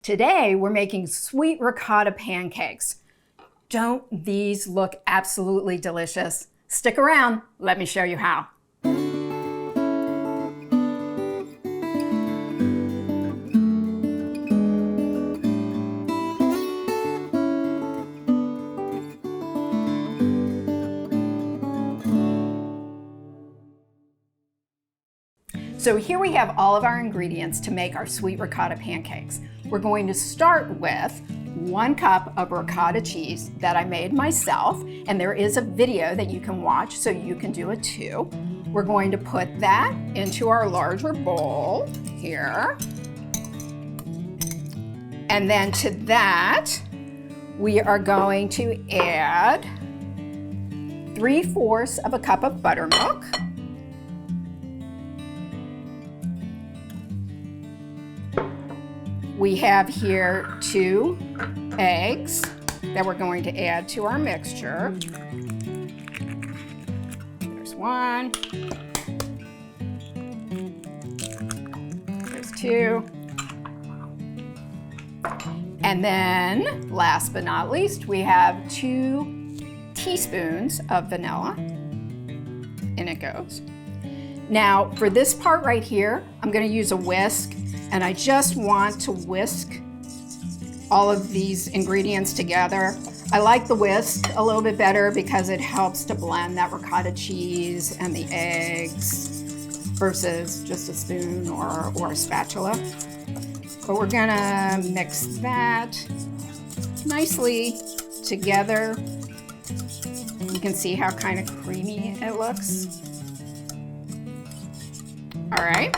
Today, we're making sweet ricotta pancakes. Don't these look absolutely delicious? Stick around, let me show you how. So here we have all of our ingredients to make our sweet ricotta pancakes. We're going to start with 1 cup of ricotta cheese that I made myself, and there is a video that you can watch so you can do it too. We're going to put that into our larger bowl here. And then to that, we are going to add 3/4 of a cup of buttermilk. We have here 2 eggs that we're going to add to our mixture. There's 1. There's 2. And then, last but not least, we have 2 teaspoons of vanilla. In it goes. Now, for this part right here, I'm going to use a whisk. And I just want to whisk all of these ingredients together. I like the whisk a little bit better because it helps to blend that ricotta cheese and the eggs versus just a spoon or a spatula. But we're gonna mix that nicely together. You can see how kind of creamy it looks. All right,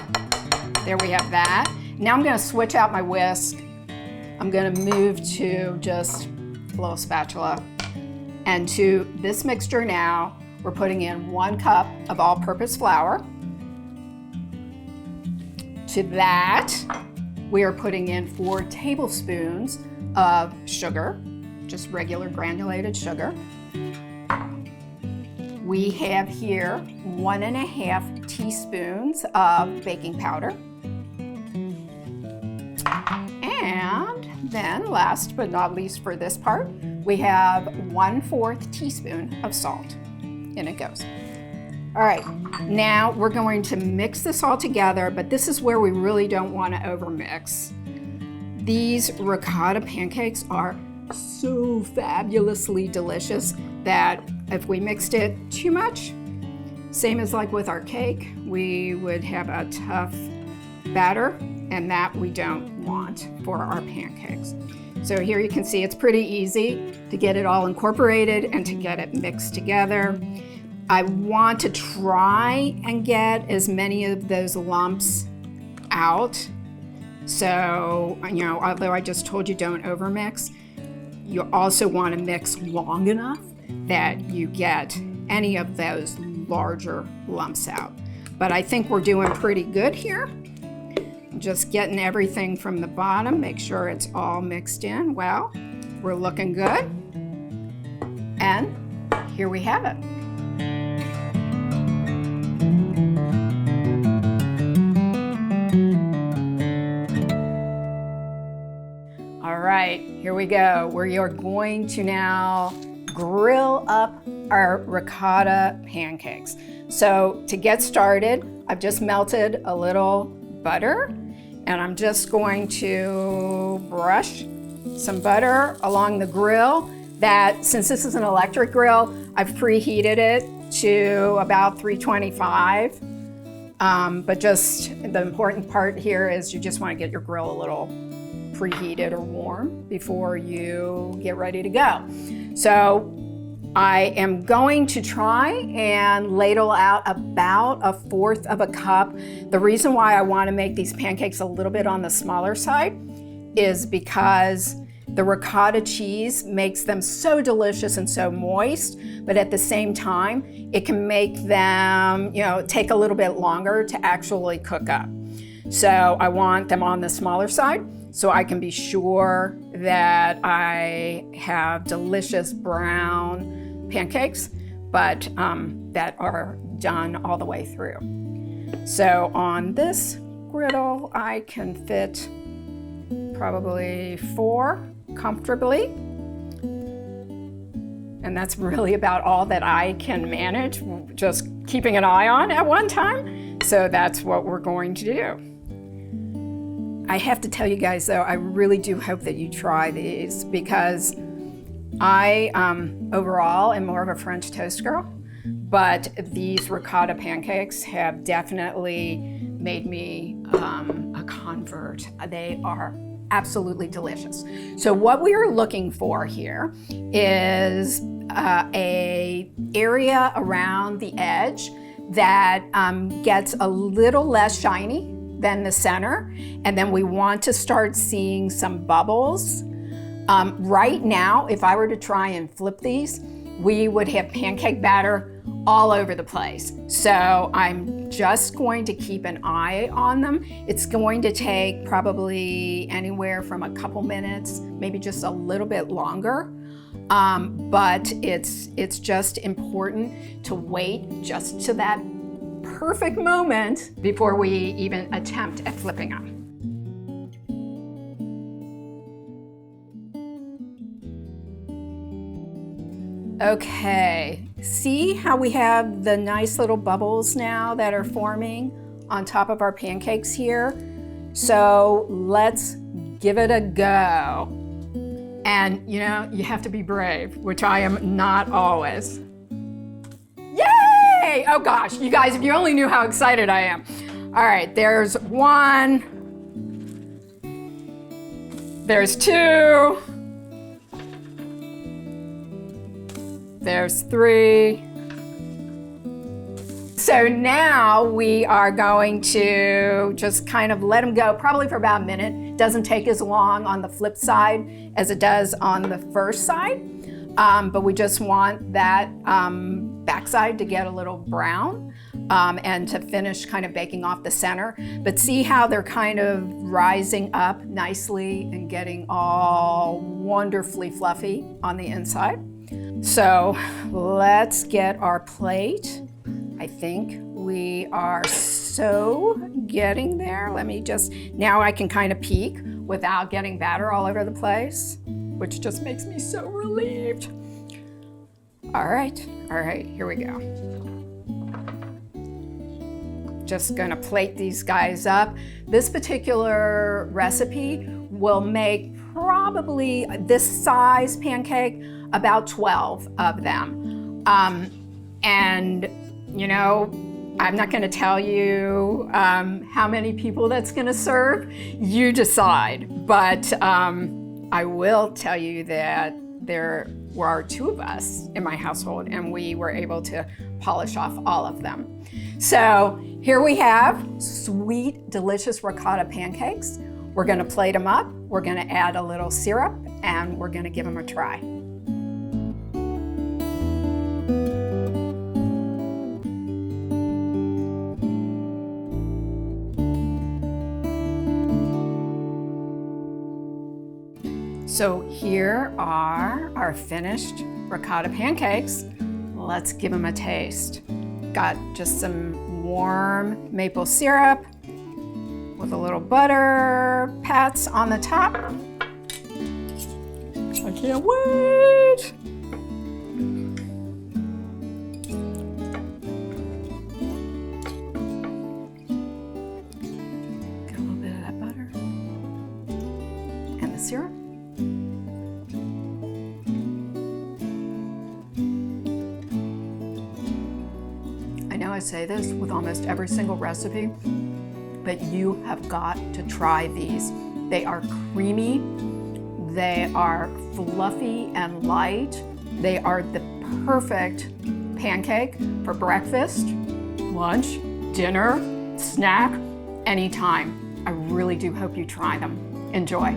there we have that. Now I'm going to switch out my whisk. I'm going to move to just a little spatula. And to this mixture now, we're putting in 1 cup of all-purpose flour. To that, we are putting in 4 tablespoons of sugar, just regular granulated sugar. We have here 1½ teaspoons of baking powder. And then last but not least for this part, we have 1/4 teaspoon of salt. In it goes. All right, now we're going to mix this all together, but this is where we really don't want to overmix. These ricotta pancakes are so fabulously delicious that if we mixed it too much, same as like with our cake, we would have a tough batter, and that we don't want for our pancakes. So here you can see it's pretty easy to get it all incorporated and to get it mixed together. I want to try and get as many of those lumps out. So, although I just told you don't overmix, you also want to mix long enough that you get any of those larger lumps out. But I think we're doing pretty good here. Just getting everything from the bottom, make sure it's all mixed in. Well, we're looking good. And here we have it. All right, here we go. We are going to now grill up our ricotta pancakes. So to get started, I've just melted a little butter, and I'm just going to brush some butter along the grill. That, since this is an electric grill, I've preheated it to about 325. But just the important part here is you just want to get your grill a little preheated or warm before you get ready to go. So I am going to try and ladle out about 1/4 of a cup. The reason why I want to make these pancakes a little bit on the smaller side is because the ricotta cheese makes them so delicious and so moist, but at the same time, it can make them, take a little bit longer to actually cook up. So I want them on the smaller side so I can be sure that I have delicious brown pancakes, but that are done all the way through. So on this griddle, I can fit probably 4 comfortably. And that's really about all that I can manage, just keeping an eye on at one time. So that's what we're going to do. I have to tell you guys though, I really do hope that you try these, because I overall am more of a French toast girl, but these ricotta pancakes have definitely made me a convert. They are absolutely delicious. So what we are looking for here is a area around the edge that gets a little less shiny than the center, and then we want to start seeing some bubbles. Right now, if I were to try and flip these, we would have pancake batter all over the place. So I'm just going to keep an eye on them. It's going to take probably anywhere from a couple minutes, maybe just a little bit longer. But it's just important to wait just to that perfect moment before we even attempt at flipping them. Okay, see how we have the nice little bubbles now that are forming on top of our pancakes here? So let's give it a go. And you know, you have to be brave, which I am not always. Yay! Oh gosh, you guys, if you only knew how excited I am. All right, there's 1, there's 2, there's 3. So now we are going to just kind of let them go, probably for about a minute. Doesn't take as long on the flip side as it does on the first side, but we just want that backside to get a little brown and to finish kind of baking off the center. But see how they're kind of rising up nicely and getting all wonderfully fluffy on the inside. So let's get our plate. I think we are so getting there. Let me just, now I can kind of peek without getting batter all over the place, which just makes me so relieved. All right, here we go. Just gonna plate these guys up. This particular recipe will make probably this size pancake, about 12 of them. And you know, I'm not gonna tell you how many people that's gonna serve, you decide. But I will tell you that there were 2 of us in my household and we were able to polish off all of them. So here we have sweet, delicious ricotta pancakes. We're gonna plate them up, we're gonna add a little syrup, and we're gonna give them a try. So here are our finished ricotta pancakes. Let's give them a taste. Got just some warm maple syrup with a little butter pats on the top. I can't wait. Get a little bit of that butter and the syrup. I say this with almost every single recipe, but you have got to try these. They are creamy, they are fluffy and light. They are the perfect pancake for breakfast, lunch, dinner, snack, anytime. I really do hope you try them. Enjoy.